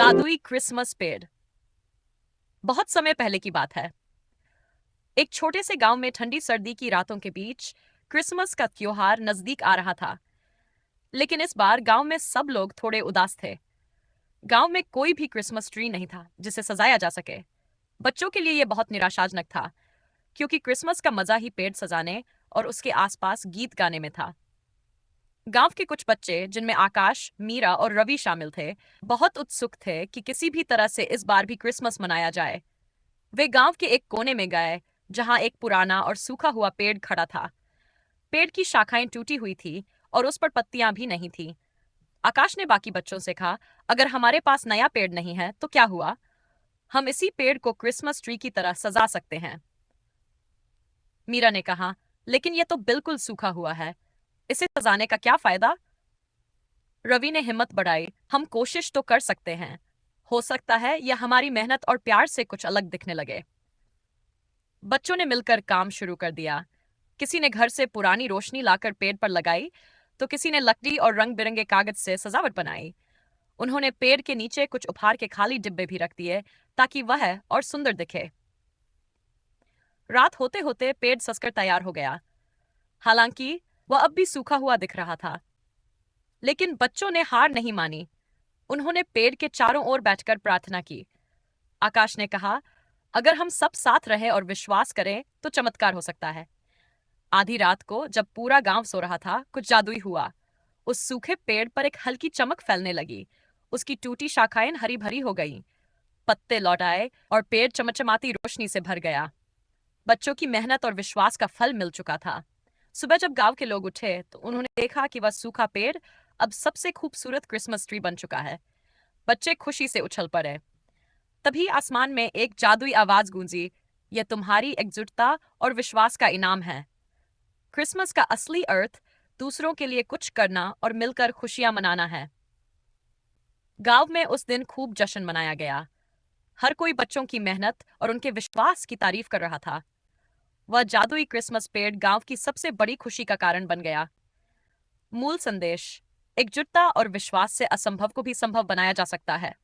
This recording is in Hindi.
जादुई क्रिसमस पेड़। बहुत समय पहले की बात है। एक छोटे से गांव में ठंडी सर्दी की रातों के बीच क्रिसमस का त्योहार नजदीक आ रहा था। लेकिन इस बार गांव में सब लोग थोड़े उदास थे। गांव में कोई भी क्रिसमस ट्री नहीं था जिसे सजाया जा सके। बच्चों के लिए यह बहुत निराशाजनक था, क्योंकि क्रिसमस का मजा ही पेड़ सजाने और उसके आसपास गीत गाने में था। गांव के कुछ बच्चे, जिनमें आकाश, मीरा और रवि शामिल थे, बहुत उत्सुक थे कि किसी भी तरह से इस बार भी क्रिसमस मनाया जाए। वे गांव के एक कोने में गए, जहां एक पुराना और सूखा हुआ पेड़ खड़ा था। पेड़ की शाखाएं टूटी हुई थी और उस पर पत्तियां भी नहीं थी। आकाश ने बाकी बच्चों से कहा, अगर हमारे पास नया पेड़ नहीं है तो क्या हुआ? हम इसी पेड़ को क्रिसमस ट्री की तरह सजा सकते हैं। मीरा ने कहा, लेकिन यह तो बिल्कुल सूखा हुआ है, इसे सजाने का क्या फायदा? रवि ने हिम्मत बढ़ाई, हम कोशिश तो कर सकते हैं। हो सकता है यह हमारी मेहनत और प्यार से कुछ अलग दिखने लगे। बच्चों ने मिलकर काम शुरू कर दिया। किसी ने घर से पुरानी रोशनी लाकर पेड़ पर लगाई, तो किसी ने लकड़ी और रंग बिरंगे कागज से सजावट बनाई। उन्होंने पेड़ के नीचे कुछ उपहार के खाली डिब्बे भी रख दिए, ताकि वह और सुंदर दिखे। रात होते होते पेड़ सजकर तैयार हो गया। हालांकि वह अब भी सूखा हुआ दिख रहा था, लेकिन बच्चों ने हार नहीं मानी। उन्होंने पेड़ के चारों ओर बैठकर प्रार्थना की। आकाश ने कहा, अगर हम सब साथ रहे और विश्वास करें तो चमत्कार हो सकता है। आधी रात को जब पूरा गांव सो रहा था, कुछ जादुई हुआ। उस सूखे पेड़ पर एक हल्की चमक फैलने लगी। उसकी टूटी शाखाएं हरी भरी हो गईं। पत्ते लौट आए और पेड़ चमचमाती रोशनी से भर गया। बच्चों की मेहनत और विश्वास का फल मिल चुका था। सुबह जब गांव के लोग उठे तो उन्होंने देखा कि वह सूखा पेड़ अब सबसे खूबसूरत क्रिसमस ट्री बन चुका है। बच्चे खुशी से उछल पड़े। तभी आसमान में एक जादुई आवाज गूंजी, यह तुम्हारी एकजुटता और विश्वास का इनाम है। क्रिसमस का असली अर्थ दूसरों के लिए कुछ करना और मिलकर खुशियां मनाना है। गांव में उस दिन खूब जश्न मनाया गया। हर कोई बच्चों की मेहनत और उनके विश्वास की तारीफ कर रहा था। वह जादुई क्रिसमस पेड़ गांव की सबसे बड़ी खुशी का कारण बन गया। मूल संदेश: एकजुटता और विश्वास से असंभव को भी संभव बनाया जा सकता है।